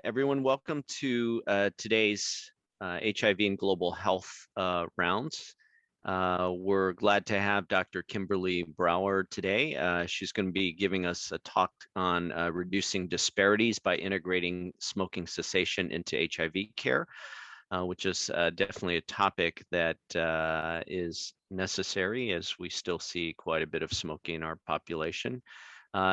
Everyone, welcome to today's HIV and Global Health rounds. We're glad to have Dr. Kimberly Brouwer today. She's going to be giving us a talk on reducing disparities by integrating smoking cessation into HIV care, which is definitely a topic that is necessary as we still see quite a bit of smoking in our population.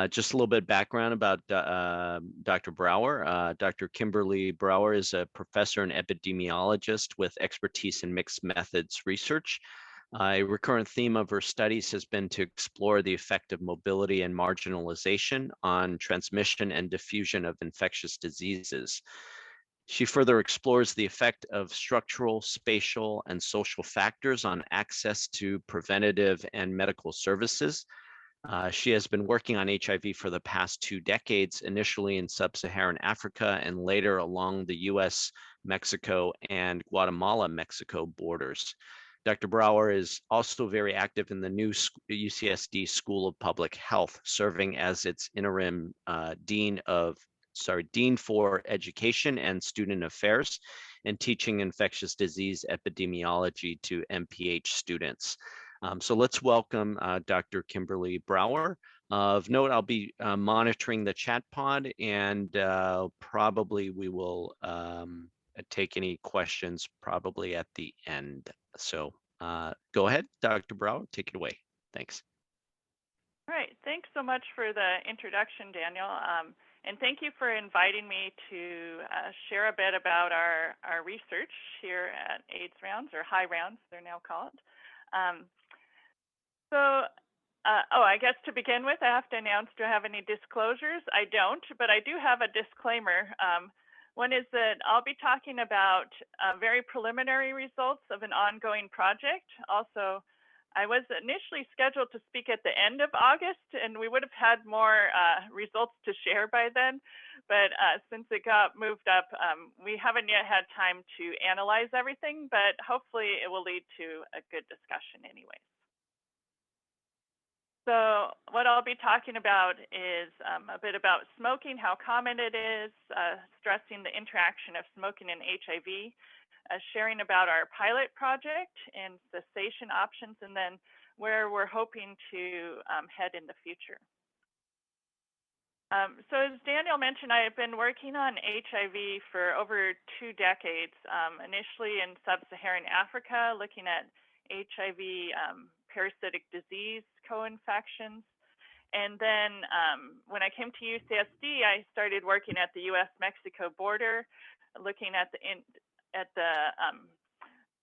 Just a little bit of background about Dr. Brouwer. Dr. Kimberly Brouwer is a professor and epidemiologist with expertise in mixed methods research. A recurrent theme of her studies has been to explore the effect of mobility and marginalization on transmission and diffusion of infectious diseases. She further explores the effect of structural, spatial, and social factors on access to preventative and medical services. She has been working on HIV for the past 2 decades, initially in sub-Saharan Africa and later along the US, Mexico, and Guatemala-Mexico borders. Dr. Brouwer is also very active in the new UCSD School of Public Health, serving as its interim Dean for Education and Student Affairs, and teaching infectious disease epidemiology to MPH students. So let's welcome Dr. Kimberly Brouwer. Of note, I'll be monitoring the chat pod, and probably we will take any questions probably at the end. So go ahead, Dr. Brouwer, take it away. Thanks. All right, thanks so much for the introduction, Daniel. And thank you for inviting me to share a bit about our research here at AIDS Rounds, or High Rounds, they're now called. I guess to begin with, I have to announce, do I have any disclosures? I don't, but I do have a disclaimer. One is that I'll be talking about very preliminary results of an ongoing project. Also, I was initially scheduled to speak at the end of August, and we would have had more results to share by then. But since it got moved up, we haven't yet had time to analyze everything, but hopefully it will lead to a good discussion anyways. So what I'll be talking about is a bit about smoking, how common it is, stressing the interaction of smoking and HIV, sharing about our pilot project and cessation options, and then where we're hoping to head in the future. So as Daniel mentioned, I have been working on HIV for over 2 decades, initially in sub-Saharan Africa, looking at HIV parasitic disease co-infections. And then when I came to UCSD, I started working at the US-Mexico border, looking at the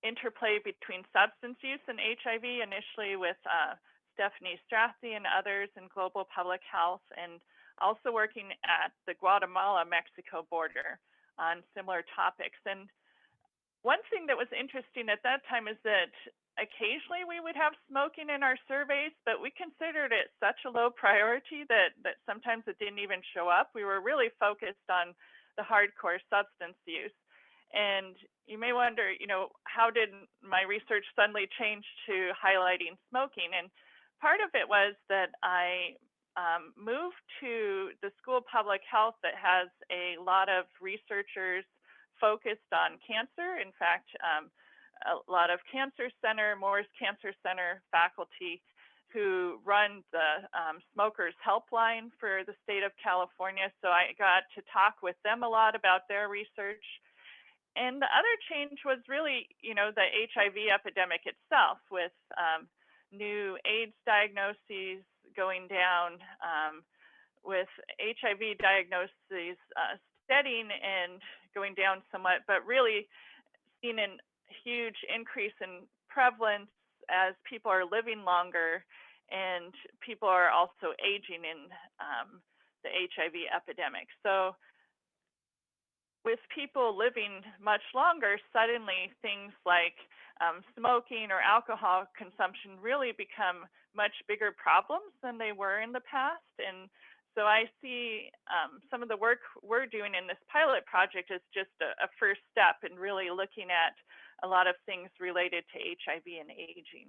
interplay between substance use and HIV, initially with Stephanie Strathy and others in global public health, and also working at the Guatemala-Mexico border on similar topics. And one thing that was interesting at that time is that occasionally we would have smoking in our surveys, but we considered it such a low priority that sometimes it didn't even show up. We were really focused on the hardcore substance use. And you may wonder, how did my research suddenly change to highlighting smoking? And part of it was that I moved to the School of Public Health that has a lot of researchers focused on cancer. In fact, a lot of Cancer Center, Moore's Cancer Center faculty who run the Smokers Helpline for the state of California. So I got to talk with them a lot about their research. And the other change was really, the HIV epidemic itself, with new AIDS diagnoses going down, with HIV diagnoses steadying and going down somewhat, but really seen a huge increase in prevalence as people are living longer and people are also aging in the HIV epidemic. So with people living much longer, suddenly things like smoking or alcohol consumption really become much bigger problems than they were in the past. And so I see some of the work we're doing in this pilot project as just a first step in really looking at a lot of things related to HIV and aging.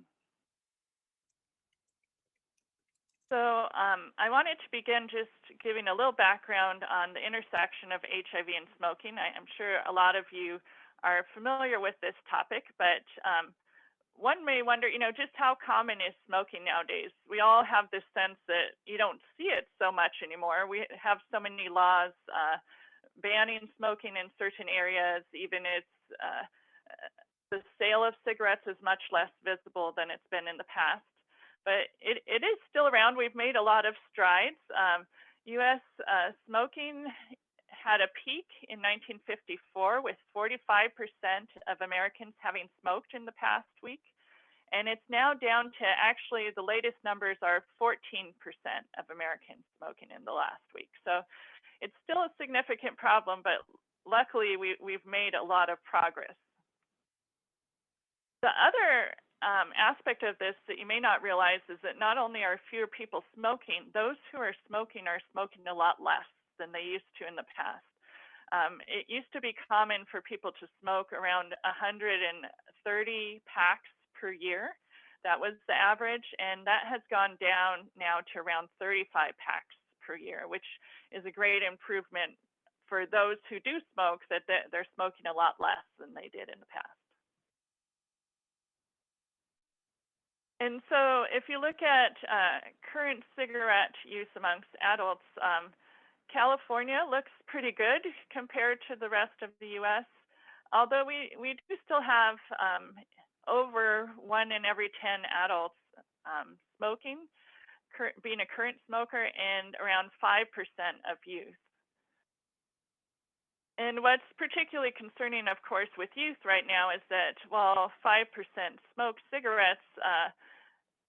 So I wanted to begin just giving a little background on the intersection of HIV and smoking. I'm sure a lot of you are familiar with this topic, but one may wonder, just how common is smoking nowadays? We all have this sense that you don't see it so much anymore. We have so many laws banning smoking in certain areas. Even the sale of cigarettes is much less visible than it's been in the past. But it is still around. We've made a lot of strides. U.S. Smoking had a peak in 1954 with 45% of Americans having smoked in the past week. And it's now down to, actually, the latest numbers are 14% of Americans smoking in the last week. So it's still a significant problem, but luckily we've made a lot of progress. The other aspect of this that you may not realize is that not only are fewer people smoking, those who are smoking a lot less than they used to in the past. It used to be common for people to smoke around 130 packs per year. That was the average, and that has gone down now to around 35 packs per year, which is a great improvement for those who do smoke, that they're smoking a lot less than they did in the past. And so if you look at current cigarette use amongst adults, California looks pretty good compared to the rest of the U.S., although we do still have over 1 in every 10 adults smoking, being a current smoker, and around 5% of youth. And what's particularly concerning, of course, with youth right now is that while 5% smoke cigarettes,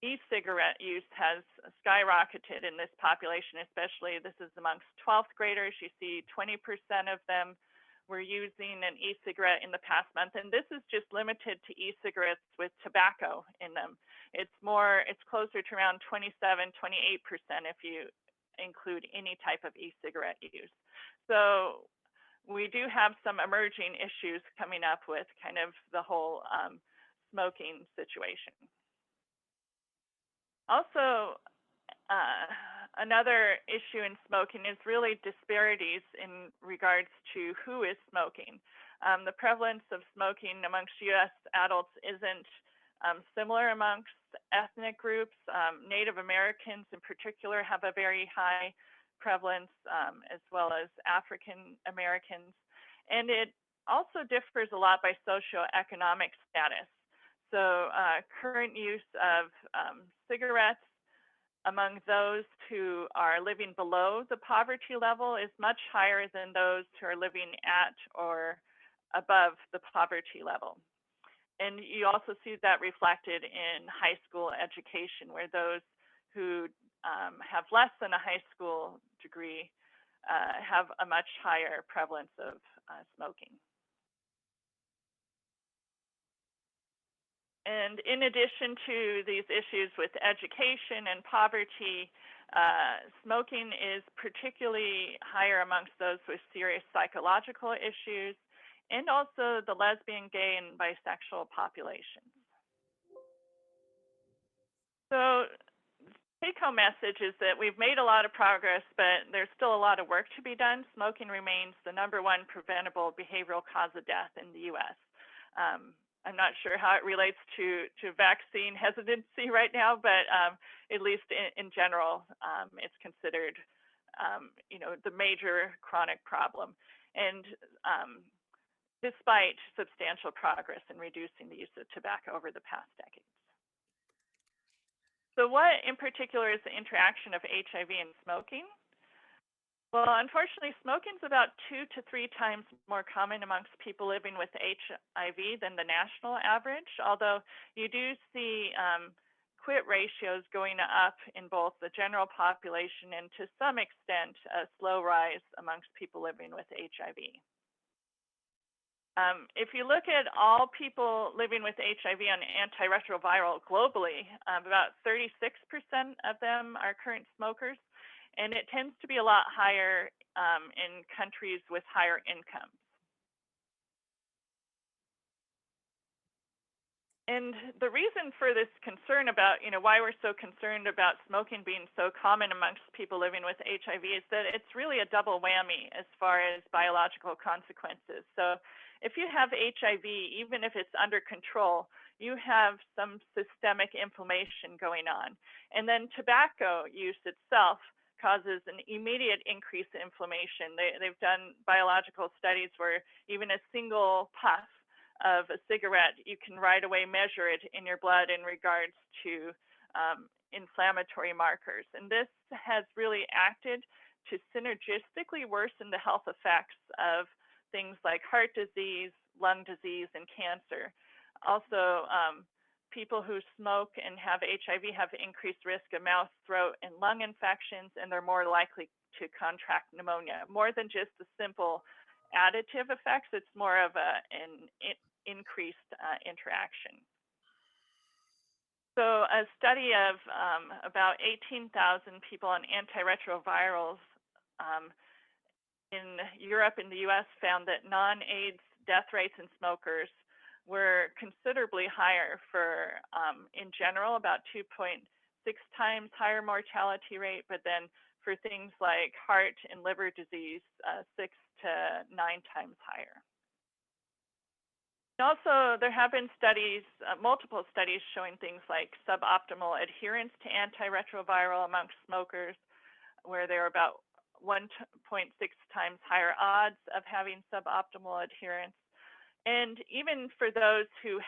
e-cigarette use has skyrocketed in this population, especially this is amongst 12th graders. You see 20% of them were using an e-cigarette in the past month, and this is just limited to e-cigarettes with tobacco in them. It's closer to around 27, 28% if you include any type of e-cigarette use. So we do have some emerging issues coming up with kind of the whole smoking situation. Also, another issue in smoking is really disparities in regards to who is smoking. The prevalence of smoking amongst U.S. adults isn't similar amongst ethnic groups. Native Americans in particular have a very high prevalence, as well as African Americans. And it also differs a lot by socioeconomic status. So current use of cigarettes among those who are living below the poverty level is much higher than those who are living at or above the poverty level. And you also see that reflected in high school education, where those who have less than a high school degree have a much higher prevalence of smoking. And in addition to these issues with education and poverty, smoking is particularly higher amongst those with serious psychological issues, and also the lesbian, gay, and bisexual populations. So take-home message is that we've made a lot of progress, but there's still a lot of work to be done. Smoking remains the #1 preventable behavioral cause of death in the U.S. I'm not sure how it relates to vaccine hesitancy right now, but at least in general, it's considered, the major chronic problem. And despite substantial progress in reducing the use of tobacco over the past decades. So what in particular is the interaction of HIV and smoking? Well, unfortunately, smoking is about 2 to 3 times more common amongst people living with HIV than the national average, although you do see quit ratios going up in both the general population and to some extent a slow rise amongst people living with HIV. If you look at all people living with HIV on antiretroviral globally, about 36% of them are current smokers. And it tends to be a lot higher in countries with higher incomes. And the reason for this concern about, why we're so concerned about smoking being so common amongst people living with HIV is that it's really a double whammy as far as biological consequences. So if you have HIV, even if it's under control, you have some systemic inflammation going on. And then tobacco use itself causes an immediate increase in inflammation. They've done biological studies where even a single puff of a cigarette, you can right away measure it in your blood in regards to inflammatory markers. And this has really acted to synergistically worsen the health effects of things like heart disease, lung disease, and cancer. Also, people who smoke and have HIV have increased risk of mouth, throat, and lung infections, and they're more likely to contract pneumonia. More than just the simple additive effects, it's more of an increased interaction. So a study of about 18,000 people on antiretrovirals in Europe and the US found that non-AIDS death rates in smokers were considerably higher for, in general, about 2.6 times higher mortality rate, but then for things like heart and liver disease, 6 to 9 times higher. Also, there have been studies, multiple studies showing things like suboptimal adherence to antiretroviral amongst smokers, where there are about 1.6 times higher odds of having suboptimal adherence. And even for those who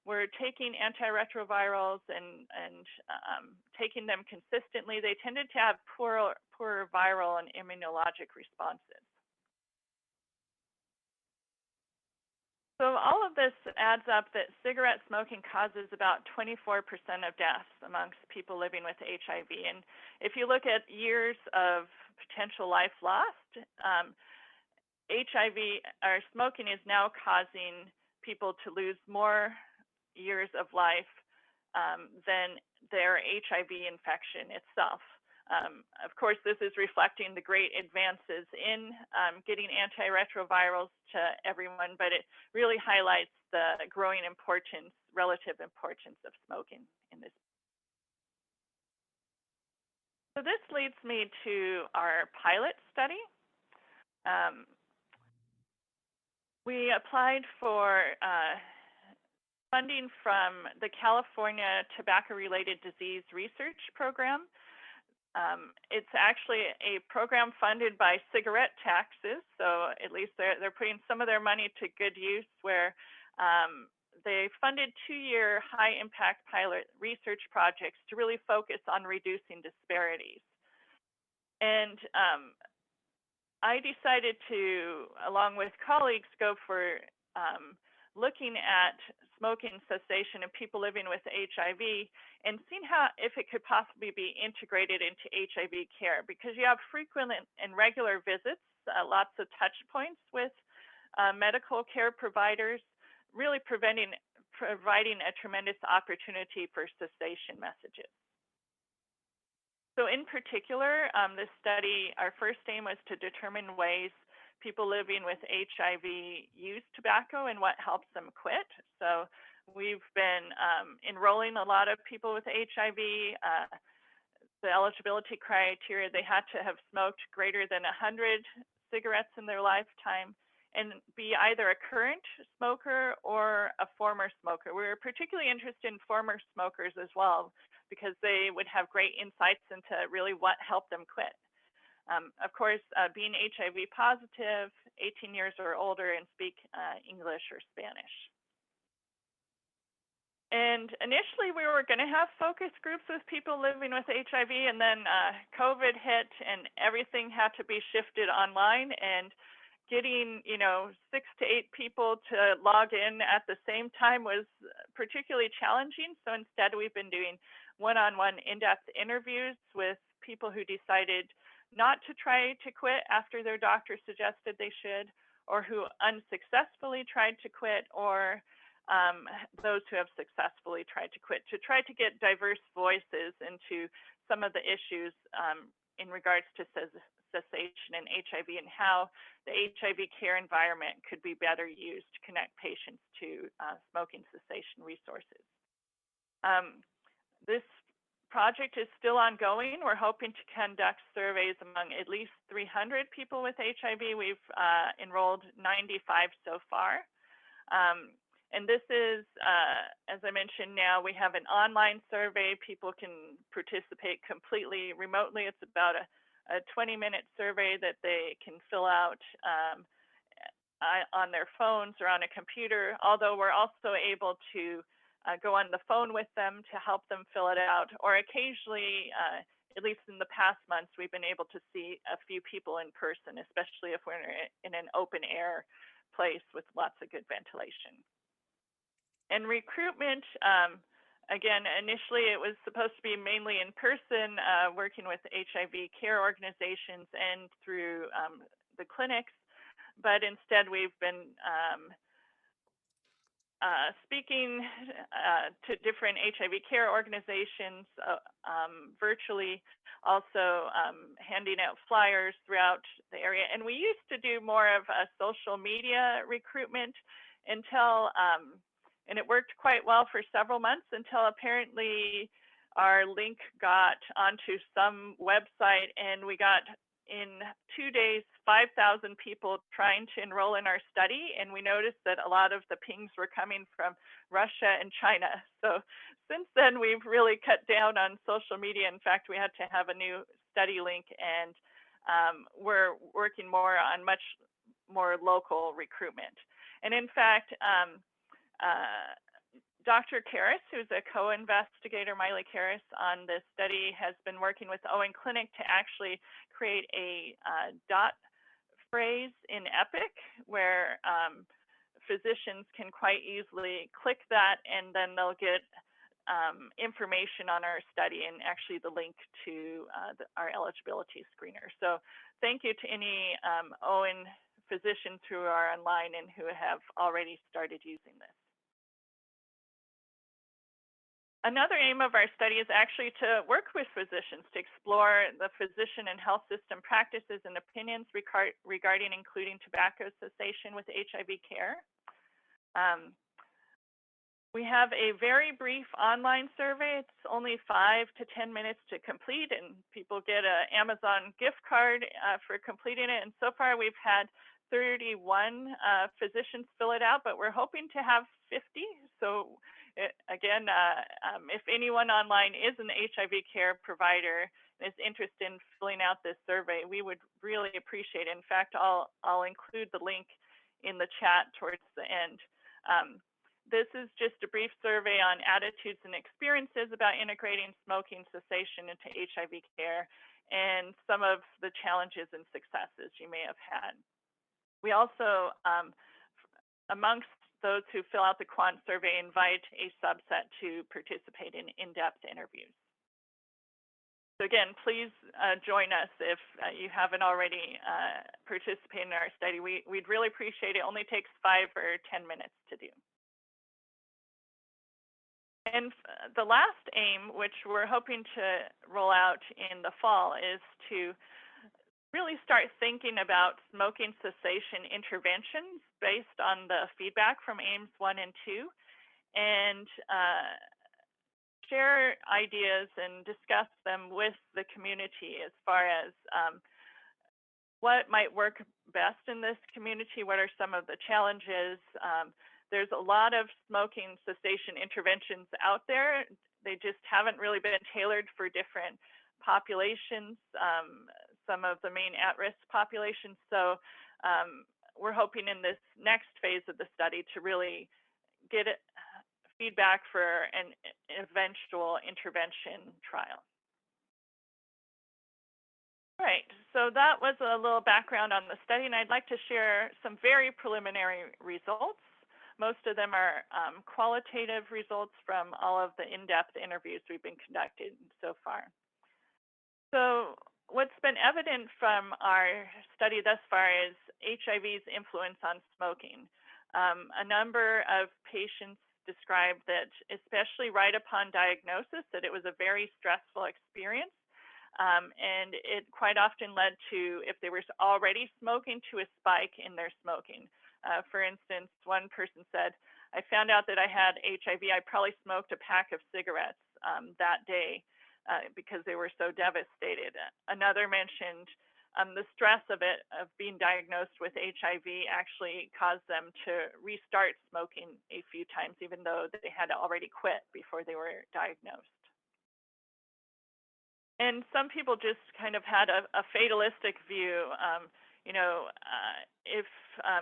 were taking antiretrovirals and taking them consistently, they tended to have poor viral and immunologic responses. So all of this adds up that cigarette smoking causes about 24% of deaths amongst people living with HIV. And if you look at years of potential life lost, HIV or smoking is now causing people to lose more years of life than their HIV infection itself. Of course, this is reflecting the great advances in getting antiretrovirals to everyone, but it really highlights the growing relative importance of smoking in this. So this leads me to our pilot study. We applied for funding from the California Tobacco-Related Disease Research Program. It's actually a program funded by cigarette taxes, so at least they're putting some of their money to good use, where they funded 2-year high-impact pilot research projects to really focus on reducing disparities. And I decided to, along with colleagues, go for looking at smoking cessation in people living with HIV and seeing if it could possibly be integrated into HIV care, because you have frequent and regular visits, lots of touch points with medical care providers, really providing a tremendous opportunity for cessation messages. So in particular, this study, our first aim was to determine ways people living with HIV use tobacco and what helps them quit. So we've been enrolling a lot of people with HIV. The eligibility criteria, they had to have smoked greater than 100 cigarettes in their lifetime and be either a current smoker or a former smoker. We were particularly interested in former smokers as well, because they would have great insights into really what helped them quit. Of course, being HIV positive, 18 years or older, and speak English or Spanish. And initially, we were going to have focus groups with people living with HIV, and then COVID hit, and everything had to be shifted online. And getting 6 to 8 people to log in at the same time was particularly challenging. So instead, we've been doing one-on-one in-depth interviews with people who decided not to try to quit after their doctor suggested they should, or who unsuccessfully tried to quit, or those who have successfully tried to quit, to try to get diverse voices into some of the issues in regards to cessation and HIV and how the HIV care environment could be better used to connect patients to smoking cessation resources. This project is still ongoing. We're hoping to conduct surveys among at least 300 people with HIV. We've enrolled 95 so far. And this is, as I mentioned now, we have an online survey. People can participate completely remotely. It's about a 20-minute survey that they can fill out on their phones or on a computer, although we're also able to go on the phone with them to help them fill it out, or occasionally, at least in the past months, we've been able to see a few people in person, especially if we're in an open air place with lots of good ventilation. And recruitment, again, initially it was supposed to be mainly in person, working with HIV care organizations and through the clinics, but instead we've been speaking to different HIV care organizations virtually, also handing out flyers throughout the area. And we used to do more of a social media recruitment until, and it worked quite well for several months until apparently our link got onto some website and we got in 2 days, 5,000 people trying to enroll in our study, and we noticed that a lot of the pings were coming from Russia and China. So since then, we've really cut down on social media. In fact, we had to have a new study link, and we're working more on much more local recruitment. And in fact, Dr. Karras, who's a co-investigator, Miley Karras, on this study, has been working with Owen Clinic to actually create a dot phrase in EPIC where physicians can quite easily click that and then they'll get information on our study and actually the link to our eligibility screener. So thank you to any Owen physicians who are online and who have already started using this. Another aim of our study is actually to work with physicians to explore the physician and health system practices and opinions regarding including tobacco cessation with HIV care. We have a very brief online survey. It's only 5 to 10 minutes to complete, and people get an Amazon gift card for completing it. And so far, we've had 31 physicians fill it out, but we're hoping to have 50. So again, if anyone online is an HIV care provider and is interested in filling out this survey, we would really appreciate it. In fact, I'll include the link in the chat towards the end. This is just a brief survey on attitudes and experiences about integrating smoking cessation into HIV care and some of the challenges and successes you may have had. We also, amongst those who fill out the quant survey, invite a subset to participate in in-depth interviews. So again, please join us if you haven't already participated in our study. We'd really appreciate it. It only takes 5 or 10 minutes to do. And the last aim, which we're hoping to roll out in the fall, is to really start thinking about smoking cessation interventions based on the feedback from aims 1 and 2, and share ideas and discuss them with the community as far as what might work best in this community, what are some of the challenges. There's a lot of smoking cessation interventions out there. They just haven't really been tailored for different populations, some of the main at-risk populations. So we're hoping in this next phase of the study to really get feedback for an eventual intervention trial. All right, so that was a little background on the study, and I'd like to share some very preliminary results. Most of them are qualitative results from all of the in-depth interviews we've been conducting so far. So what's been evident from our study thus far is HIV's influence on smoking. A number of patients described that, especially right upon diagnosis, that it was a very stressful experience. And it quite often led to, if they were already smoking, to a spike in their smoking. For instance, one person said, I found out that I had HIV, I probably smoked a pack of cigarettes that day because they were so devastated. Another mentioned the stress of being diagnosed with HIV actually caused them to restart smoking a few times, even though they had already quit before they were diagnosed. And some people just kind of had a fatalistic view. If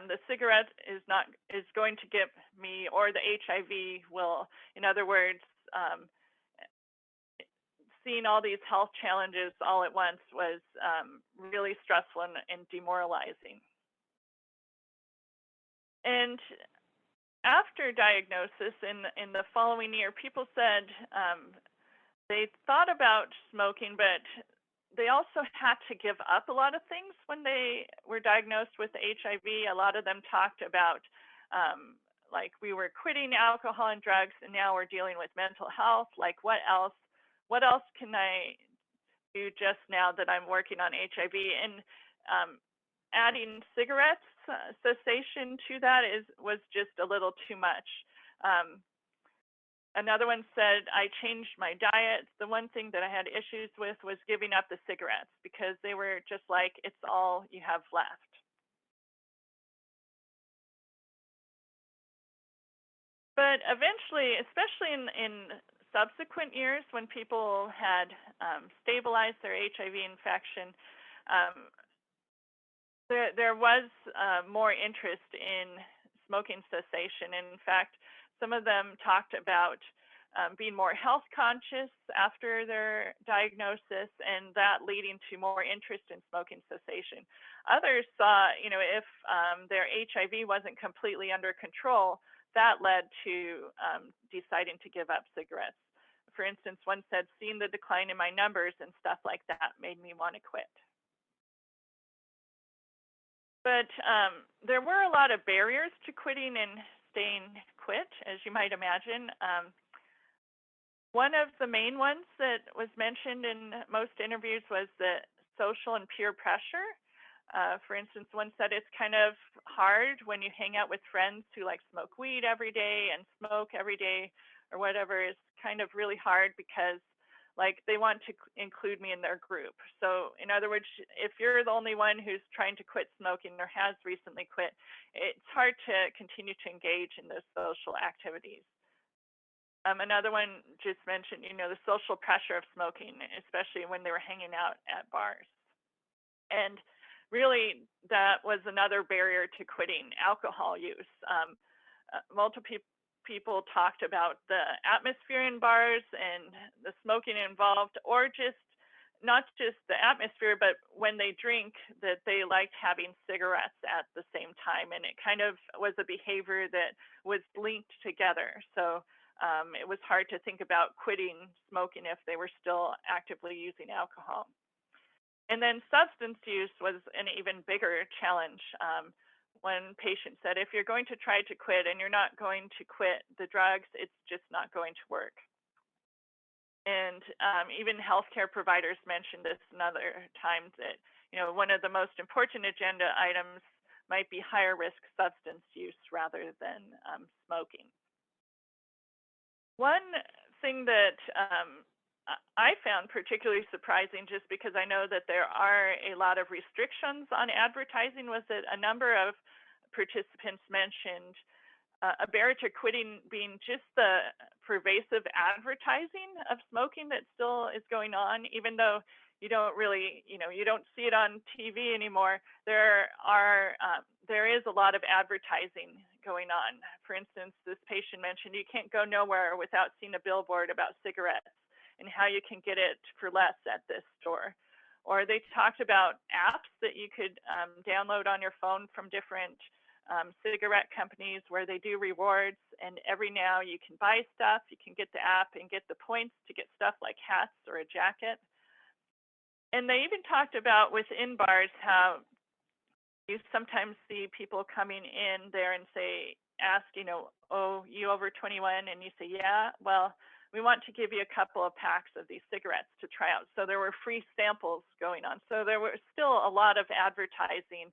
the cigarette is going to get me, or the HIV will, in other words, seeing all these health challenges all at once was really stressful and demoralizing. And after diagnosis, in the following year, people said they thought about smoking, but they also had to give up a lot of things when they were diagnosed with HIV. A lot of them talked about like, we were quitting alcohol and drugs, and now we're dealing with mental health. Like, what else can I do just now that I'm working on HIV? And adding cigarettes cessation to that was just a little too much. Another one said, I changed my diet. The one thing that I had issues with was giving up the cigarettes, because they were just like, it's all you have left. But eventually, especially in subsequent years, when people had stabilized their HIV infection, there was more interest in smoking cessation. And in fact, some of them talked about being more health conscious after their diagnosis, and that leading to more interest in smoking cessation. Others saw, if their HIV wasn't completely under control, that led to deciding to give up cigarettes. For instance, one said, seeing the decline in my numbers and stuff like that made me want to quit. But there were a lot of barriers to quitting and staying quit, as you might imagine. One of the main ones that was mentioned in most interviews was the social and peer pressure. For instance, one said it's kind of hard when you hang out with friends who like smoke weed every day and smoke every day or whatever. It's kind of really hard because like they want to include me in their group. So in other words, if you're the only one who's trying to quit smoking or has recently quit, it's hard to continue to engage in those social activities. Another one just mentioned, the social pressure of smoking, especially when they were hanging out at bars. And really, that was another barrier to quitting alcohol use. Multiple people talked about the atmosphere in bars and the smoking involved, or just not just the atmosphere, but when they drink, that they liked having cigarettes at the same time. And it kind of was a behavior that was linked together. So it was hard to think about quitting smoking if they were still actively using alcohol. And then substance use was an even bigger challenge. One patient said, if you're going to try to quit and you're not going to quit the drugs, it's just not going to work. And even healthcare providers mentioned this another time, that one of the most important agenda items might be higher risk substance use rather than smoking. One thing that I found particularly surprising, just because I know that there are a lot of restrictions on advertising, was that a number of participants mentioned a barrier to quitting being just the pervasive advertising of smoking that still is going on, even though you don't really, you don't see it on TV anymore. There is a lot of advertising going on. For instance, this patient mentioned you can't go nowhere without seeing a billboard about cigarettes and how you can get it for less at this store. Or they talked about apps that you could download on your phone from different cigarette companies where they do rewards, and every now you can buy stuff, you can get the app and get the points to get stuff like hats or a jacket. And they even talked about within bars how you sometimes see people coming in there and ask, oh, you over 21? And you say, yeah. Well, we want to give you a couple of packs of these cigarettes to try out. So there were free samples going on. So there was still a lot of advertising,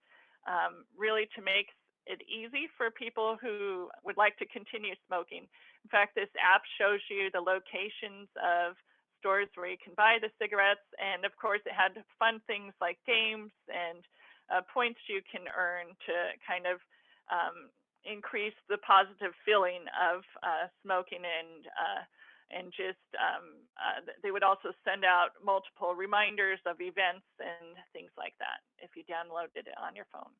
really to make it easy for people who would like to continue smoking. In fact, this app shows you the locations of stores where you can buy the cigarettes. And of course, it had fun things like games and points you can earn to kind of increase the positive feeling of smoking, and just they would also send out multiple reminders of events and things like that if you downloaded it on your phone.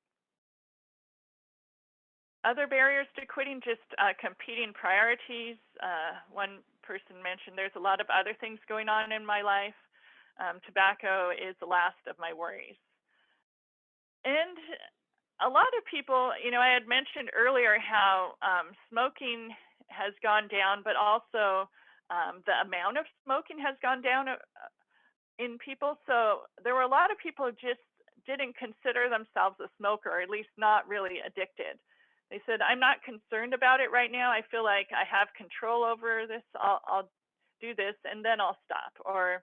Other barriers to quitting, just competing priorities. One person mentioned there's a lot of other things going on in my life. Tobacco is the last of my worries. And a lot of people, I had mentioned earlier how smoking has gone down, but also the amount of smoking has gone down in people. So there were a lot of people who just didn't consider themselves a smoker, or at least not really addicted. They said, I'm not concerned about it right now. I feel like I have control over this. I'll do this and then I'll stop. Or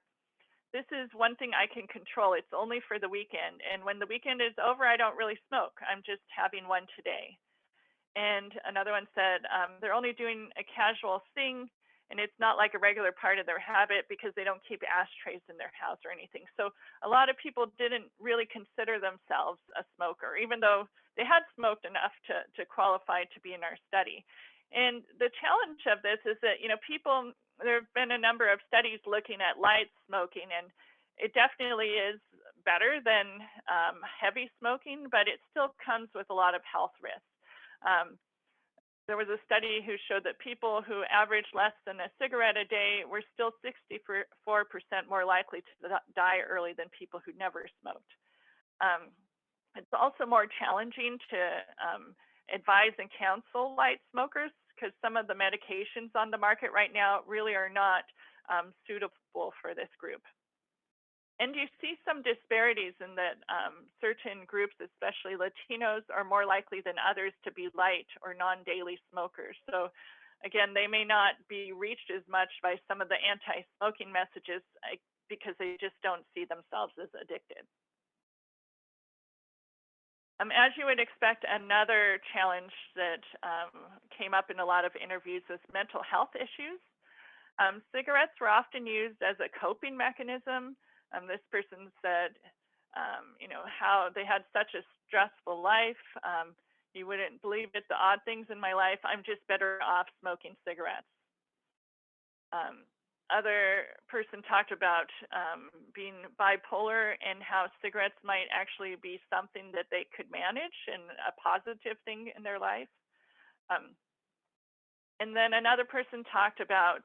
this is one thing I can control. It's only for the weekend. And when the weekend is over, I don't really smoke. I'm just having one today. And another one said, they're only doing a casual thing, and it's not like a regular part of their habit because they don't keep ashtrays in their house or anything. So a lot of people didn't really consider themselves a smoker, even though they had smoked enough to qualify to be in our study. And the challenge of this is that, people, there have been a number of studies looking at light smoking, and it definitely is better than heavy smoking, but it still comes with a lot of health risks. There was a study who showed that people who averaged less than a cigarette a day were still 64% more likely to die early than people who never smoked. It's also more challenging to advise and counsel light smokers because some of the medications on the market right now really are not suitable for this group. And you see some disparities in that certain groups, especially Latinos, are more likely than others to be light or non-daily smokers. So again, they may not be reached as much by some of the anti-smoking messages because they just don't see themselves as addicted. As you would expect, another challenge that came up in a lot of interviews was mental health issues. Cigarettes were often used as a coping mechanism. This person said, how they had such a stressful life. You wouldn't believe it, the odd things in my life. I'm just better off smoking cigarettes. Other person talked about being bipolar and how cigarettes might actually be something that they could manage and a positive thing in their life. And then another person talked about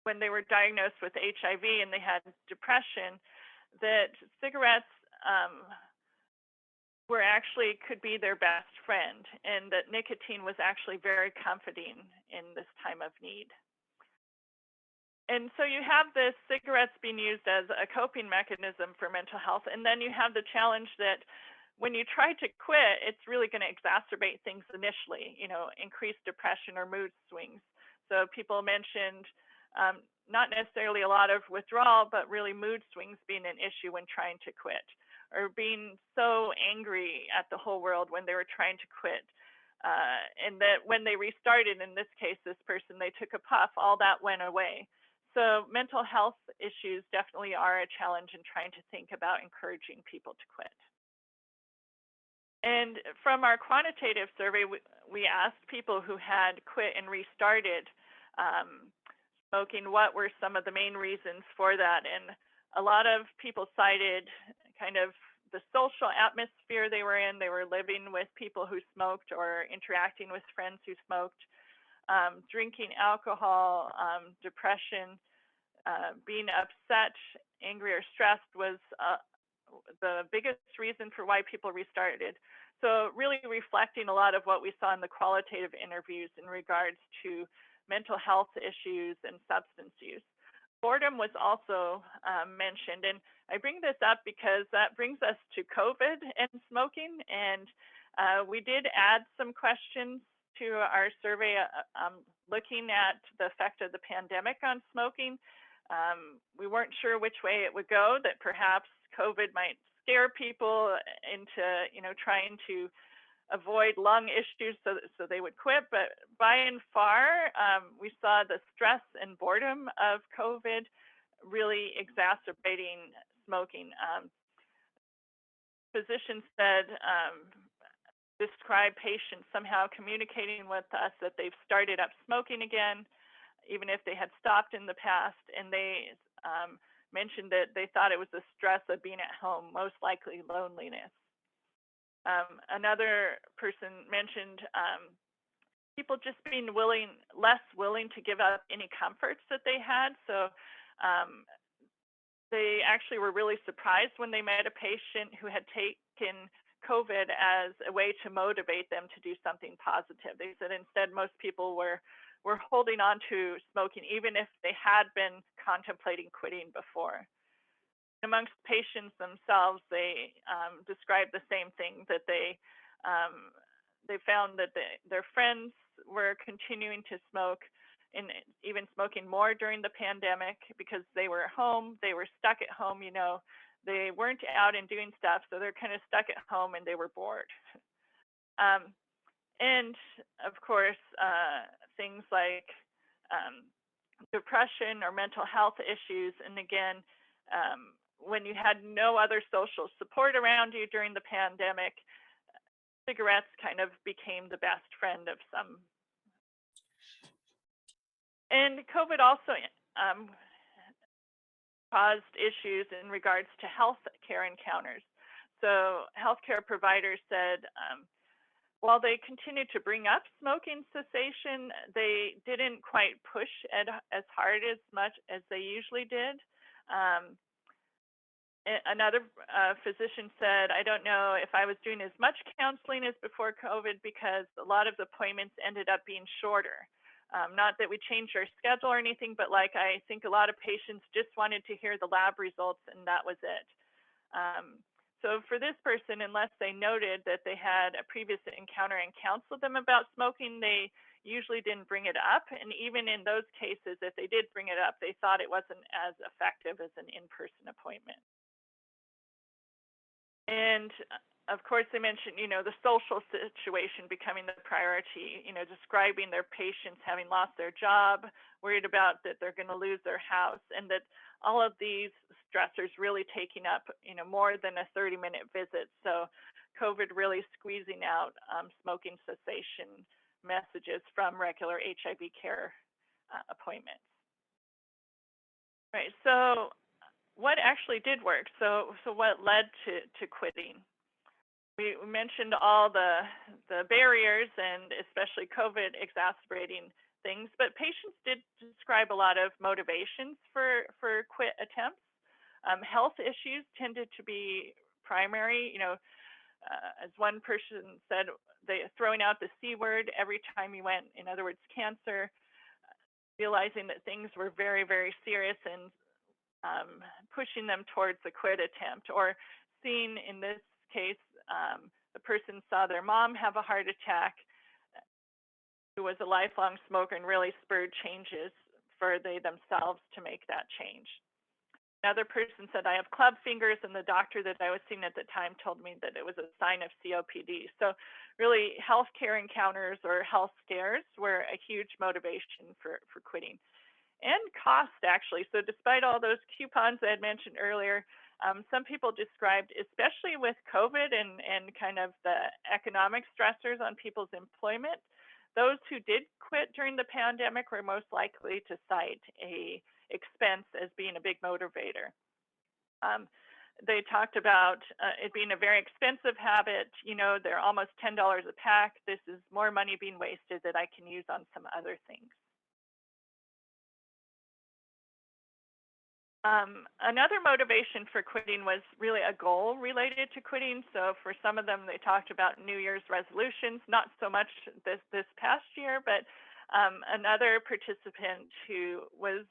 when they were diagnosed with HIV and they had depression, that cigarettes could be their best friend, and that nicotine was actually very comforting in this time of need. And so you have this cigarettes being used as a coping mechanism for mental health, and then you have the challenge that when you try to quit, it's really going to exacerbate things initially, increase depression or mood swings. So people mentioned not necessarily a lot of withdrawal, but really mood swings being an issue when trying to quit, or being so angry at the whole world when they were trying to quit. And that when they restarted, in this case, this person, they took a puff, all that went away. So mental health issues definitely are a challenge in trying to think about encouraging people to quit. And from our quantitative survey, we asked people who had quit and restarted smoking, what were some of the main reasons for that? And a lot of people cited kind of the social atmosphere they were in. They were living with people who smoked or interacting with friends who smoked, drinking alcohol, depression, being upset, angry, or stressed was the biggest reason for why people restarted. So really reflecting a lot of what we saw in the qualitative interviews in regards to mental health issues and substance use. Boredom was also mentioned, and I bring this up because that brings us to COVID and smoking, and we did add some questions to our survey looking at the effect of the pandemic on smoking. We weren't sure which way it would go, that perhaps COVID might scare people into, trying to avoid lung issues so they would quit. But by and far, we saw the stress and boredom of COVID really exacerbating smoking. Physicians said, describe patients somehow communicating with us that they've started up smoking again, even if they had stopped in the past. And they mentioned that they thought it was the stress of being at home, most likely loneliness. Another person mentioned people just being less willing to give up any comforts that they had. So they actually were really surprised when they met a patient who had taken COVID as a way to motivate them to do something positive. They said instead most people were holding on to smoking even if they had been contemplating quitting before. Amongst patients themselves, they described the same thing, that they found that their friends were continuing to smoke and even smoking more during the pandemic because they were home, they were stuck at home, they weren't out and doing stuff, so they're kind of stuck at home and they were bored. And of course, things like depression or mental health issues. And again, when you had no other social support around you during the pandemic, cigarettes kind of became the best friend of some. And COVID also caused issues in regards to healthcare encounters. So healthcare providers said, while they continued to bring up smoking cessation, they didn't quite push as hard as much as they usually did. Another physician said, I don't know if I was doing as much counseling as before COVID because a lot of the appointments ended up being shorter. Not that we changed our schedule or anything, but I think a lot of patients just wanted to hear the lab results and that was it. So for this person, unless they noted that they had a previous encounter and counseled them about smoking, they usually didn't bring it up. And even in those cases, if they did bring it up, they thought it wasn't as effective as an in-person appointment. And of course, they mentioned, the social situation becoming the priority, describing their patients having lost their job, worried about that they're going to lose their house, and that all of these stressors really taking up, more than a 30-minute visit. So COVID really squeezing out smoking cessation messages from regular HIV care appointments. Right, so what actually did work? So what led to quitting? We mentioned all the barriers and especially COVID exacerbating things, but patients did describe a lot of motivations for quit attempts. Health issues tended to be primary. As one person said, they throwing out the C word every time you went, in other words, cancer, realizing that things were very, very serious and pushing them towards a quit attempt, or seeing in this case, the person saw their mom have a heart attack, who was a lifelong smoker, and really spurred changes for they themselves to make that change. Another person said, I have club fingers, and the doctor that I was seeing at the time told me that it was a sign of COPD. So really, healthcare encounters or health scares were a huge motivation for quitting. And cost, actually. So despite all those coupons I had mentioned earlier, some people described, especially with COVID and kind of the economic stressors on people's employment, those who did quit during the pandemic were most likely to cite a expense as being a big motivator. They talked about it being a very expensive habit. They're almost $10 a pack. This is more money being wasted that I can use on some other things. Another motivation for quitting was really a goal related to quitting. So for some of them, they talked about New Year's resolutions, not so much this past year, but another participant who was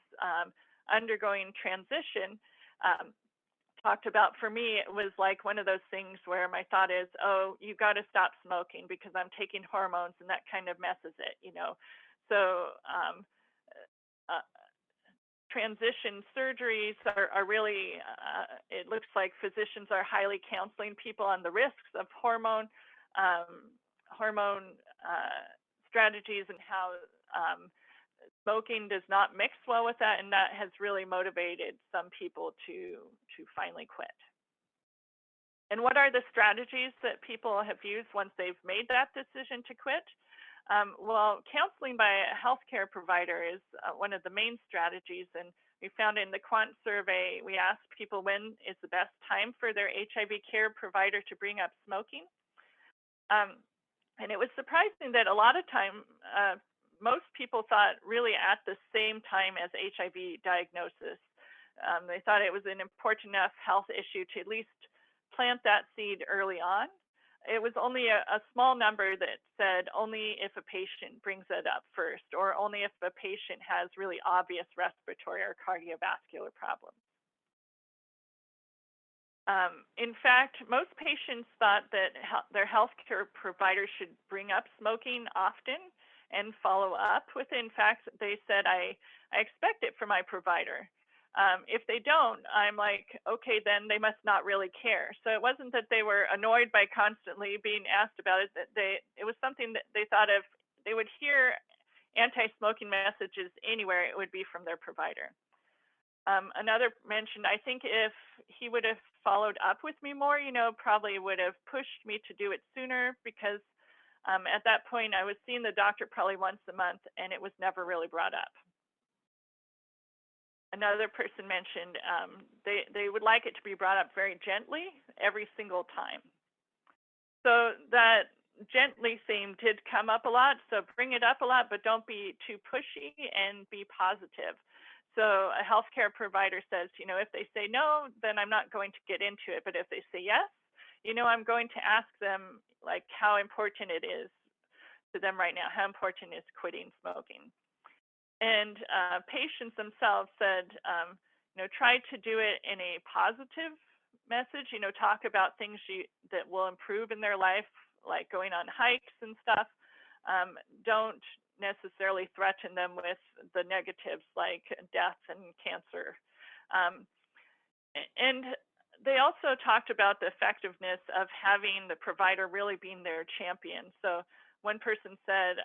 undergoing transition talked about, for me, it was like one of those things where my thought is, oh, you got to stop smoking because I'm taking hormones and that kind of messes it, you know. So uh, transition surgeries are really, it looks like physicians are highly counseling people on the risks of hormone strategies and how smoking does not mix well with that, and that has really motivated some people to finally quit. And what are the strategies that people have used once they've made that decision to quit? Well, counseling by a healthcare provider is one of the main strategies, and we found in the Quant survey, we asked people when is the best time for their HIV care provider to bring up smoking. And it was surprising that a lot of time, most people thought really at the same time as HIV diagnosis. They thought it was an important enough health issue to at least plant that seed early on. It was only a small number that said only if a patient brings it up first, or only if a patient has really obvious respiratory or cardiovascular problems. In fact, most patients thought that their healthcare provider should bring up smoking often and follow up with it. In fact, they said, I expect it from my provider. If they don't, I'm like, okay, then they must not really care. So it wasn't that they were annoyed by constantly being asked about it. That it was something that they thought if they would hear anti-smoking messages anywhere, it would be from their provider. Another mentioned, I think if he would have followed up with me more, you know, probably would have pushed me to do it sooner, because at that point I was seeing the doctor probably once a month and it was never really brought up. Another person mentioned they would like it to be brought up very gently every single time. So that gently theme did come up a lot. So bring it up a lot, but don't be too pushy and be positive. So a healthcare provider says, you know, if they say no, then I'm not going to get into it. But if they say yes, you know, I'm going to ask them like how important it is to them right now. How important is quitting smoking? And patients themselves said, you know, try to do it in a positive message, you know, talk about things that will improve in their life, like going on hikes and stuff. Don't necessarily threaten them with the negatives like death and cancer. And they also talked about the effectiveness of having the provider really being their champion. So one person said,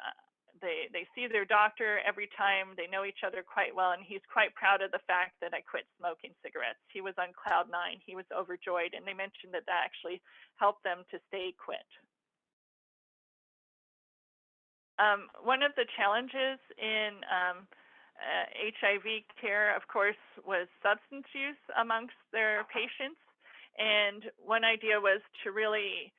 they see their doctor every time, they know each other quite well, and he's quite proud of the fact that I quit smoking cigarettes. He was on cloud 9, he was overjoyed, and they mentioned that actually helped them to stay quit. One of the challenges in HIV care, of course, was substance use amongst their patients. And one idea was to really,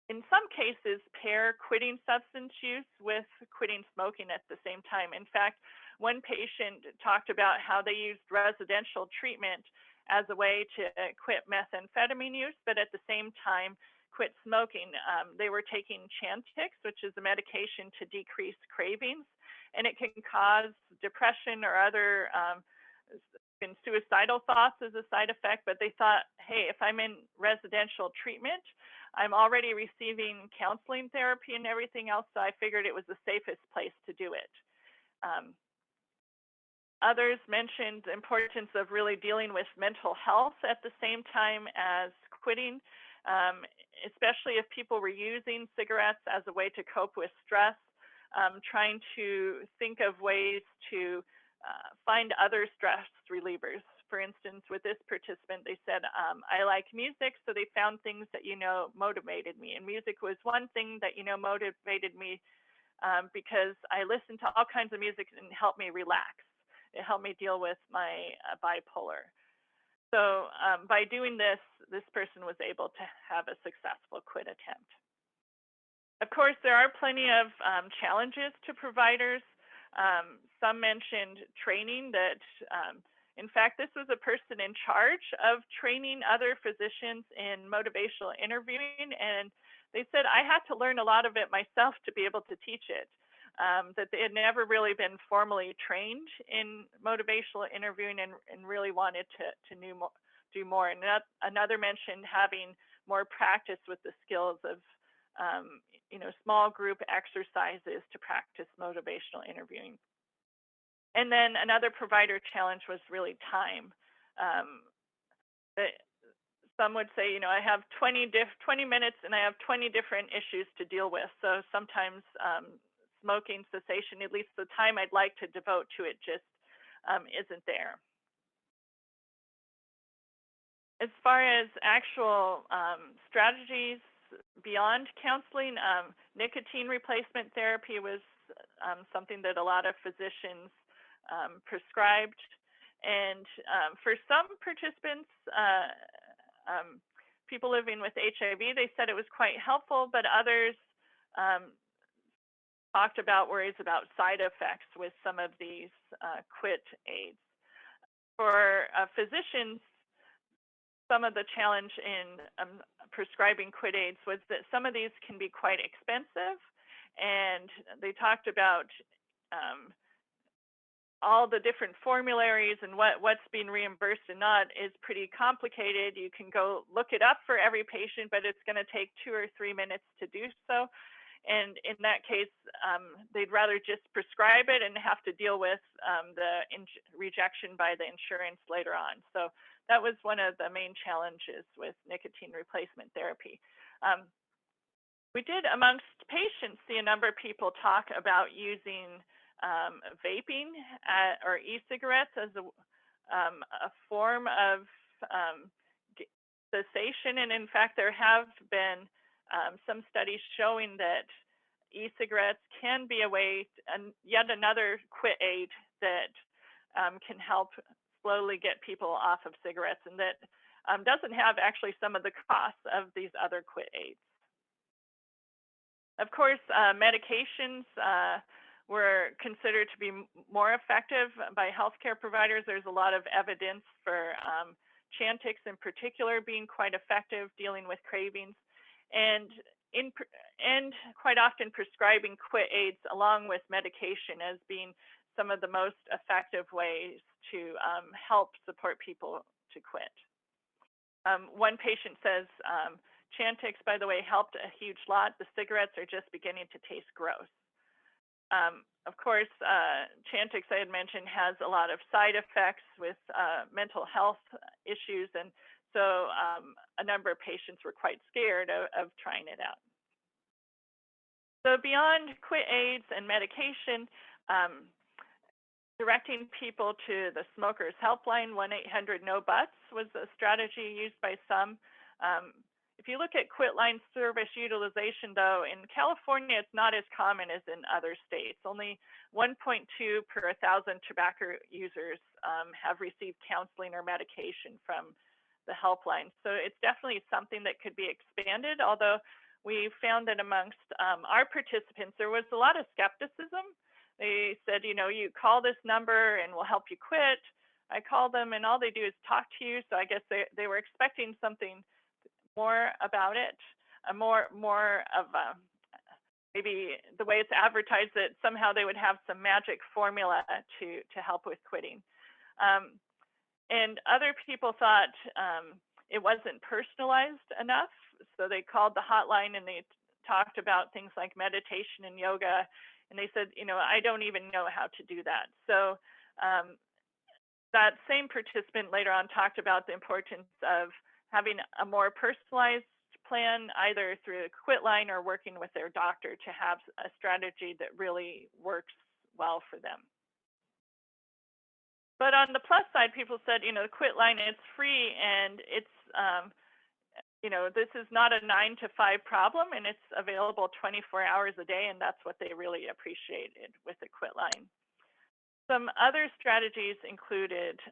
in some cases, pair quitting substance use with quitting smoking at the same time. In fact, one patient talked about how they used residential treatment as a way to quit methamphetamine use, but at the same time quit smoking. They were taking Chantix, which is a medication to decrease cravings, and it can cause depression or other suicidal thoughts as a side effect. But they thought, hey, if I'm in residential treatment, I'm already receiving counseling therapy and everything else, so I figured it was the safest place to do it. Others mentioned the importance of really dealing with mental health at the same time as quitting, especially if people were using cigarettes as a way to cope with stress, trying to think of ways to find other stress relievers. For instance, with this participant, they said, I like music, so they found things that, you know, motivated me. And music was one thing that, you know, motivated me because I listened to all kinds of music and it helped me relax. It helped me deal with my bipolar. So by doing this, this person was able to have a successful quit attempt. Of course, there are plenty of challenges to providers. Some mentioned training that, in fact, this was a person in charge of training other physicians in motivational interviewing, and they said, I had to learn a lot of it myself to be able to teach it, that they had never really been formally trained in motivational interviewing and really wanted to do more. And another mentioned having more practice with the skills of, small group exercises to practice motivational interviewing. And then another provider challenge was really time. Some would say, I have 20 minutes and I have 20 different issues to deal with. So sometimes smoking cessation, at least the time I'd like to devote to it, just isn't there. As far as actual strategies beyond counseling, nicotine replacement therapy was something that a lot of physicians prescribed. And for some participants, people living with HIV, they said it was quite helpful, but others talked about worries about side effects with some of these quit aids. For physicians, some of the challenge in prescribing quit aids was that some of these can be quite expensive, and they talked about all the different formularies and what's being reimbursed and not is pretty complicated. You can go look it up for every patient, but it's going to take 2 or 3 minutes to do so. And in that case, they'd rather just prescribe it and have to deal with the rejection by the insurance later on. So that was one of the main challenges with nicotine replacement therapy. We did, amongst patients, see a number of people talk about using vaping or e-cigarettes as a form of cessation. And in fact, there have been some studies showing that e-cigarettes can be a way, yet another quit aid that can help slowly get people off of cigarettes, and that doesn't have actually some of the costs of these other quit aids. Of course, medications were considered to be more effective by healthcare providers. There's a lot of evidence for Chantix in particular being quite effective dealing with cravings, and quite often prescribing quit aids along with medication as being some of the most effective ways to help support people to quit. One patient says, Chantix, by the way, helped a huge lot. The cigarettes are just beginning to taste gross. Of course, Chantix, I had mentioned, has a lot of side effects with mental health issues, and so a number of patients were quite scared of trying it out. So beyond quit aids and medication, directing people to the smokers helpline, 1-800-NO-BUTS, was a strategy used by some. If you look at quit line service utilization, though, in California, it's not as common as in other states. Only 1.2 per 1,000 tobacco users have received counseling or medication from the helpline. So it's definitely something that could be expanded, although we found that amongst our participants, there was a lot of skepticism. They said, you call this number and we'll help you quit. I call them and all they do is talk to you. So I guess they were expecting something more about it, more of maybe the way it's advertised, that somehow they would have some magic formula to help with quitting. And other people thought it wasn't personalized enough. So they called the hotline and they talked about things like meditation and yoga. And they said, I don't even know how to do that. So that same participant later on talked about the importance of having a more personalized plan, either through a quit line or working with their doctor to have a strategy that really works well for them. But on the plus side, people said, the quit line, it's free, and it's, this is not a 9 to 5 problem, and it's available 24 hours a day, and that's what they really appreciated with the quit line. Some other strategies included,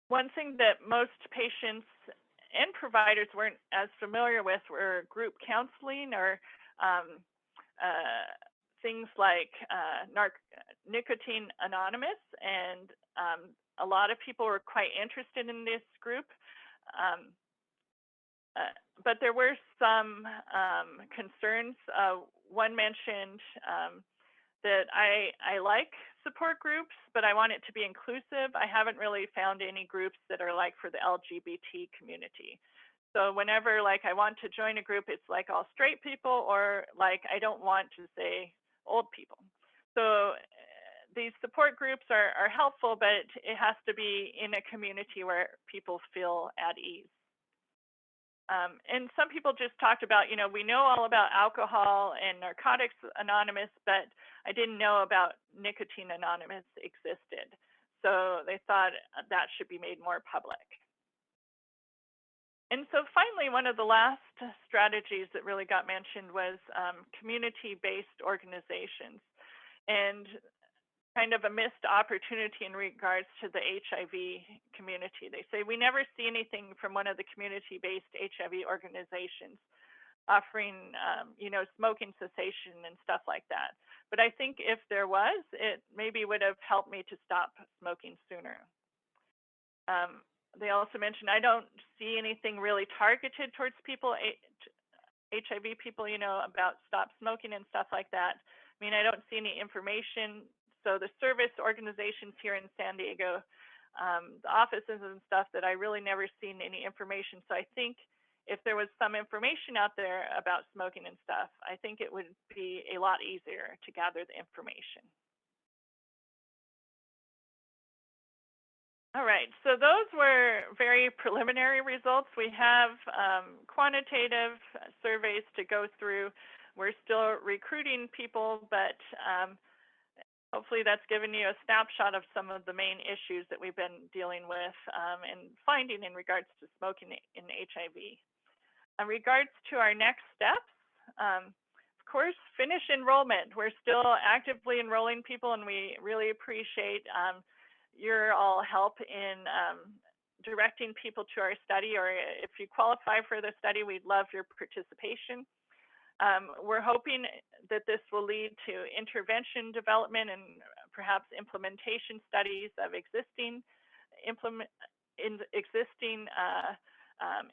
one thing that most patients and providers weren't as familiar with were group counseling or things like Nicotine Anonymous, and a lot of people were quite interested in this group. But there were some concerns. One mentioned that I like support groups, but I want it to be inclusive. I haven't really found any groups that are like for the LGBT community. So whenever like I want to join a group, it's like all straight people, or like I don't want to say old people. So these support groups are helpful, but it has to be in a community where people feel at ease. And some people just talked about, you know, we know all about alcohol and Narcotics Anonymous, but I didn't know about Nicotine Anonymous existed. So they thought that should be made more public. And so finally, one of the last strategies that really got mentioned was community-based organizations, and kind of a missed opportunity in regards to the HIV community. They say we never see anything from one of the community-based HIV organizations offering, you know, smoking cessation and stuff like that. But I think if there was, it maybe would have helped me to stop smoking sooner. They also mentioned I don't see anything really targeted towards people, HIV people, you know, about stop smoking and stuff like that. I mean, I don't see any information. So the service organizations here in San Diego, the offices and stuff, that I really never seen any information. So I think if there was some information out there about smoking and stuff, I think it would be a lot easier to gather the information. All right, so those were very preliminary results. We have quantitative surveys to go through. We're still recruiting people, but hopefully that's given you a snapshot of some of the main issues that we've been dealing with and finding in regards to smoking in HIV. In regards to our next steps, of course, finish enrollment. We're still actively enrolling people, and we really appreciate your all help in directing people to our study, or if you qualify for the study, we'd love your participation. We're hoping that this will lead to intervention development and perhaps implementation studies of existing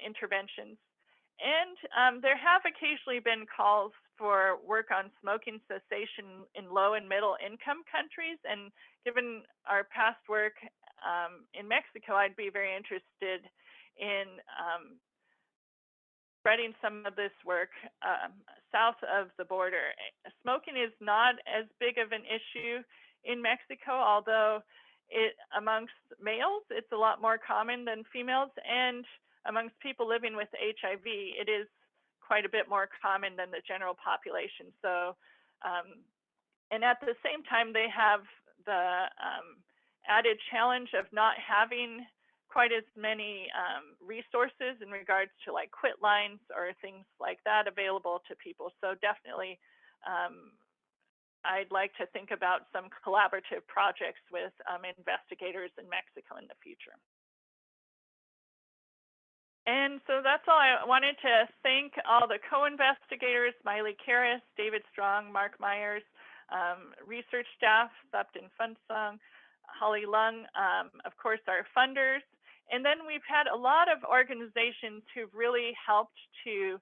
interventions. And there have occasionally been calls for work on smoking cessation in low and middle income countries. And given our past work in Mexico, I'd be very interested in spreading some of this work south of the border. Smoking is not as big of an issue in Mexico, although amongst males, it's a lot more common than females, and amongst people living with HIV, it is quite a bit more common than the general population. So, and at the same time, they have the added challenge of not having quite as many resources in regards to like quit lines or things like that available to people. So definitely, I'd like to think about some collaborative projects with investigators in Mexico in the future. And so that's all. I wanted to thank all the co-investigators, Miley Karras, David Strong, Mark Myers, research staff, Thupton Funsong, Holly Lung, of course, our funders. And then we've had a lot of organizations who've really helped to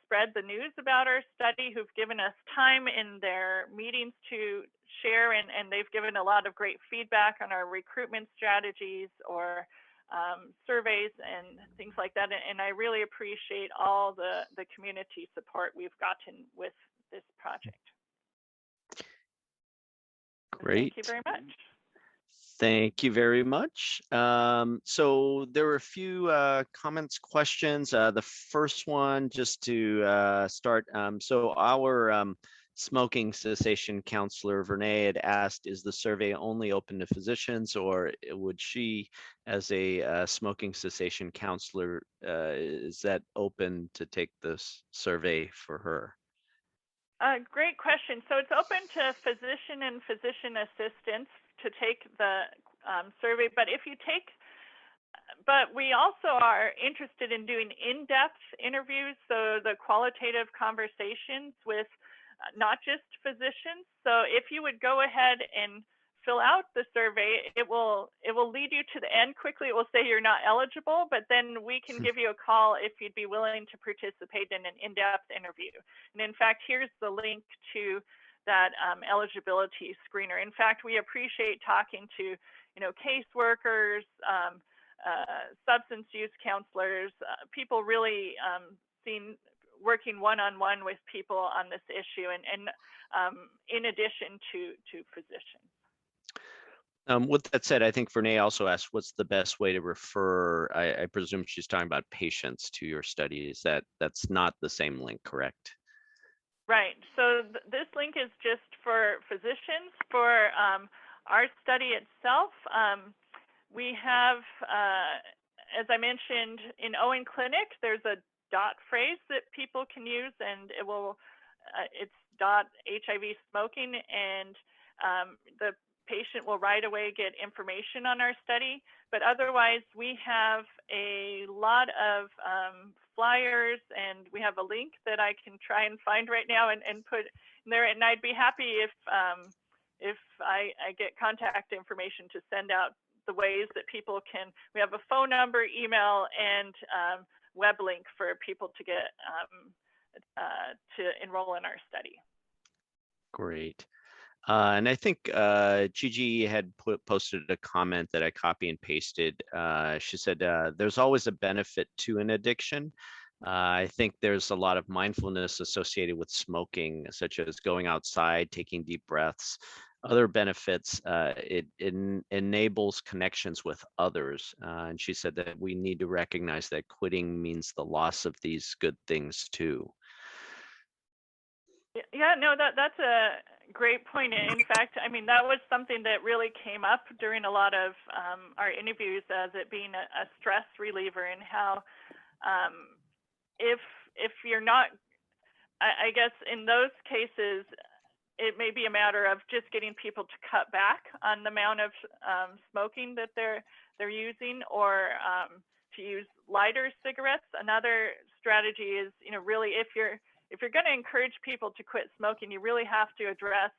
spread the news about our study, who've given us time in their meetings to share, and they've given a lot of great feedback on our recruitment strategies or surveys and things like that. And I really appreciate all the community support we've gotten with this project. Great. Thank you very much. Thank you very much. So there were a few comments, questions. The first one, just to start, so our smoking cessation counselor, Vernay, had asked, is the survey only open to physicians, or would she, as a smoking cessation counselor, is that open to take this survey for her? Great question. So it's open to physician and physician assistants to take the survey, but we also are interested in doing in-depth interviews, so the qualitative conversations with not just physicians. So if you would go ahead and fill out the survey, it will lead you to the end quickly. It will say you're not eligible, but then we can give you a call if you'd be willing to participate in an in-depth interview. And in fact, here's the link to that eligibility screener. In fact, we appreciate talking to, caseworkers, substance use counselors, people really working one-on-one with people on this issue, and in addition to physicians. With that said, I think Vernay also asked, what's the best way to refer? I presume she's talking about patients to your study. That's not the same link, correct? Right. So this link is just for physicians. For our study itself, we have, as I mentioned, in Owen Clinic, there's a dot phrase that people can use, and it's .HIV smoking, and the patient will right away get information on our study. But otherwise, we have a lot of flyers, and we have a link that I can try and find right now and put in there. And I'd be happy if I get contact information to send out the ways that people can. We have a phone number, email, and web link for people to get to enroll in our study. Great. And I think Gigi had posted a comment that I copy and pasted. She said, there's always a benefit to an addiction. I think there's a lot of mindfulness associated with smoking, such as going outside, taking deep breaths, other benefits. It enables connections with others. And she said that we need to recognize that quitting means the loss of these good things too. Yeah, no, that's a great point. In fact, I mean, that was something that really came up during a lot of our interviews as it being a stress reliever, and how if you're not, I guess in those cases, it may be a matter of just getting people to cut back on the amount of smoking that they're using, or to use lighter cigarettes. Another strategy is, really if you're going to encourage people to quit smoking, you really have to address,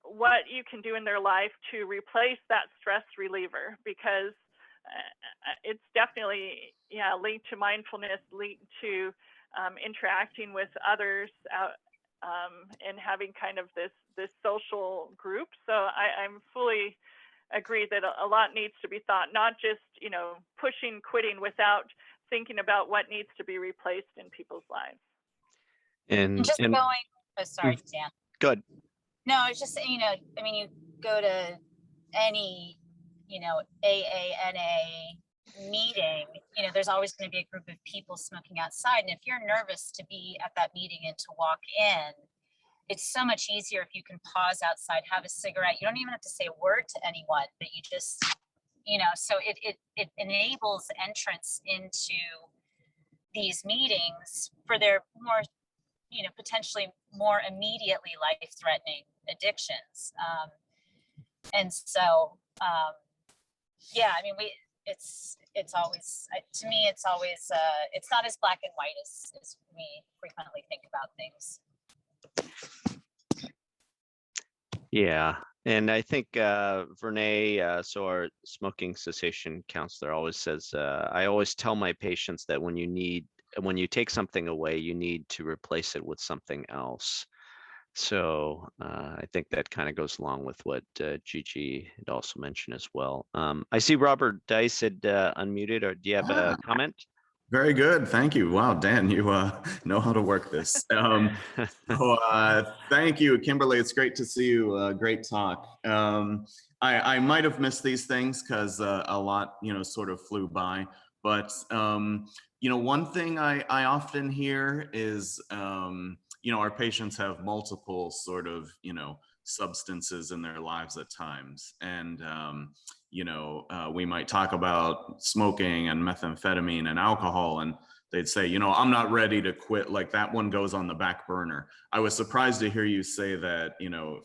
what you can do in their life to replace that stress reliever, because it's definitely, linked to mindfulness, linked to interacting with others out, and having kind of this social group. So I'm fully agree that a lot needs to be thought, not just, pushing quitting without thinking about what needs to be replaced in people's lives. And going, oh, sorry, Dan. Good. No, it's just, you go to any, AANA meeting, there's always going to be a group of people smoking outside. And if you're nervous to be at that meeting and to walk in, it's so much easier if you can pause outside, have a cigarette. You don't even have to say a word to anyone, but you just, so it enables entrance into these meetings for their more, potentially more immediately life-threatening addictions. And so, it's always, to me, it's always, it's not as black and white as we frequently think about things. Yeah, and I think Vernay, so our smoking cessation counselor, always says, I always tell my patients that when you take something away, you need to replace it with something else. So I think that kind of goes along with what Gigi had also mentioned as well. I see Robert Dice had unmuted, or do you have a comment? Very good. Thank you. Wow, Dan, you know how to work this. Thank you, Kimberly. It's great to see you. Great talk. I might have missed these things because a lot, sort of flew by. But, one thing I often hear is, our patients have multiple sort of, substances in their lives at times. And, we might talk about smoking and methamphetamine and alcohol, and they'd say, I'm not ready to quit. Like, that one goes on the back burner. I was surprised to hear you say that,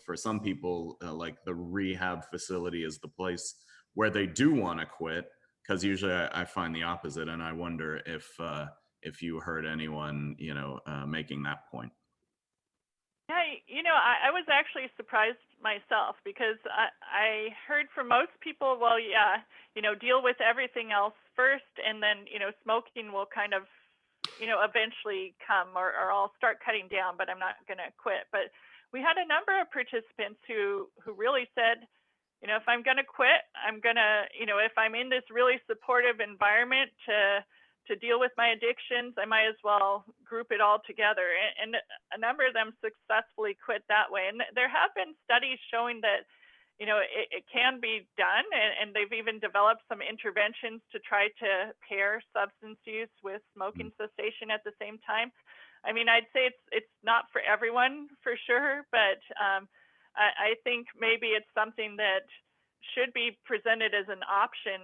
for some people, like the rehab facility is the place where they do want to quit, because usually I find the opposite. And I wonder if you heard anyone, making that point. Yeah, I was actually surprised myself, because I heard from most people, well, yeah, deal with everything else first, and then, smoking will kind of, eventually come, or I'll start cutting down, but I'm not going to quit. But we had a number of participants who really said, you know, if I'm going to quit, I'm going to, you know, if I'm in this really supportive environment to deal with my addictions, I might as well group it all together. And a number of them successfully quit that way. And there have been studies showing that, you know, it can be done, and they've even developed some interventions to try to pair substance use with smoking cessation at the same time. I mean, I'd say it's not for everyone for sure, but I think maybe it's something that should be presented as an option,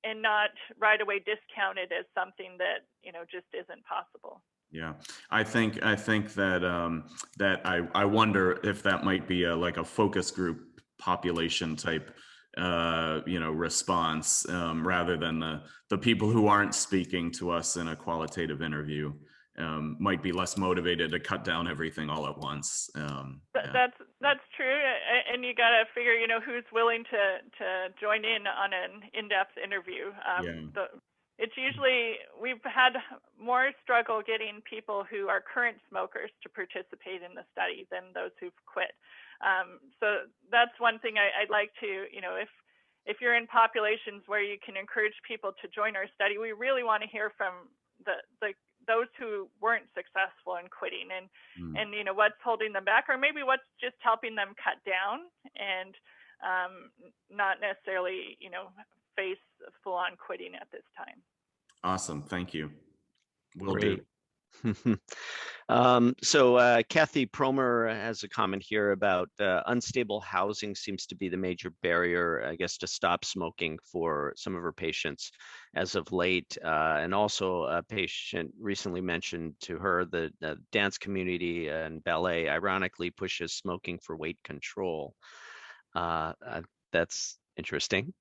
and not right away discounted as something that, you know, just isn't possible. Yeah, I think that that I wonder if that might be like a focus group population type you know, response, rather than the people who aren't speaking to us in a qualitative interview. Might be less motivated to cut down everything all at once. Yeah. That's true, and you got to figure, you know, who's willing to join in on an in-depth interview. It's usually, we've had more struggle getting people who are current smokers to participate in the study than those who've quit. So that's one thing I'd like to, you know, if you're in populations where you can encourage people to join our study, we really want to hear from those who weren't successful in quitting, and you know, what's holding them back, or maybe what's just helping them cut down and not necessarily, you know, face full-on quitting at this time. Awesome, thank you. Will Great. do. So Kathy Promer has a comment here about unstable housing seems to be the major barrier, I guess, to stop smoking for some of her patients as of late. And also a patient recently mentioned to her the dance community and ballet ironically pushes smoking for weight control. That's interesting.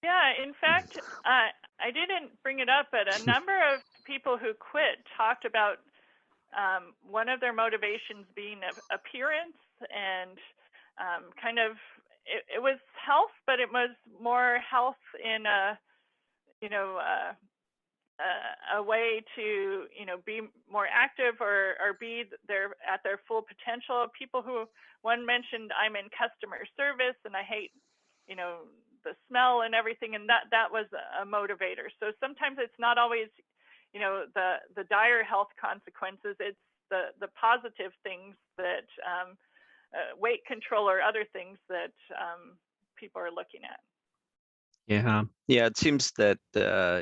Yeah, in fact, I didn't bring it up, but a number of people who quit talked about one of their motivations being appearance, and kind of it was health, but it was more health in a, you know, a way to, you know, be more active or be at their full potential. People who, one mentioned, I'm in customer service and I hate, you know, the smell and everything, and that was a motivator. So sometimes it's not always, you know, the dire health consequences. It's the positive things that weight control or other things that people are looking at. Yeah, it seems that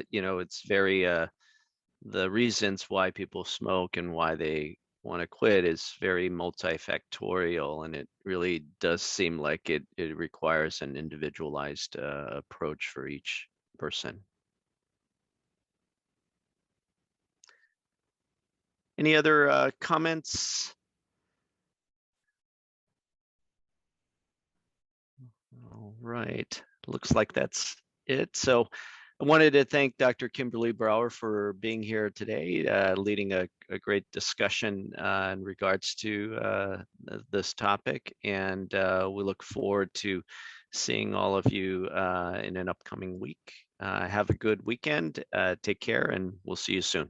you know, it's very the reasons why people smoke and why they want to quit is very multifactorial, and it really does seem like it requires an individualized approach for each person. Any other comments? All right, looks like that's it. So I wanted to thank Dr. Kimberly Brouwer for being here today, leading a great discussion in regards to this topic. And we look forward to seeing all of you in an upcoming week. Have a good weekend. Take care, and we'll see you soon.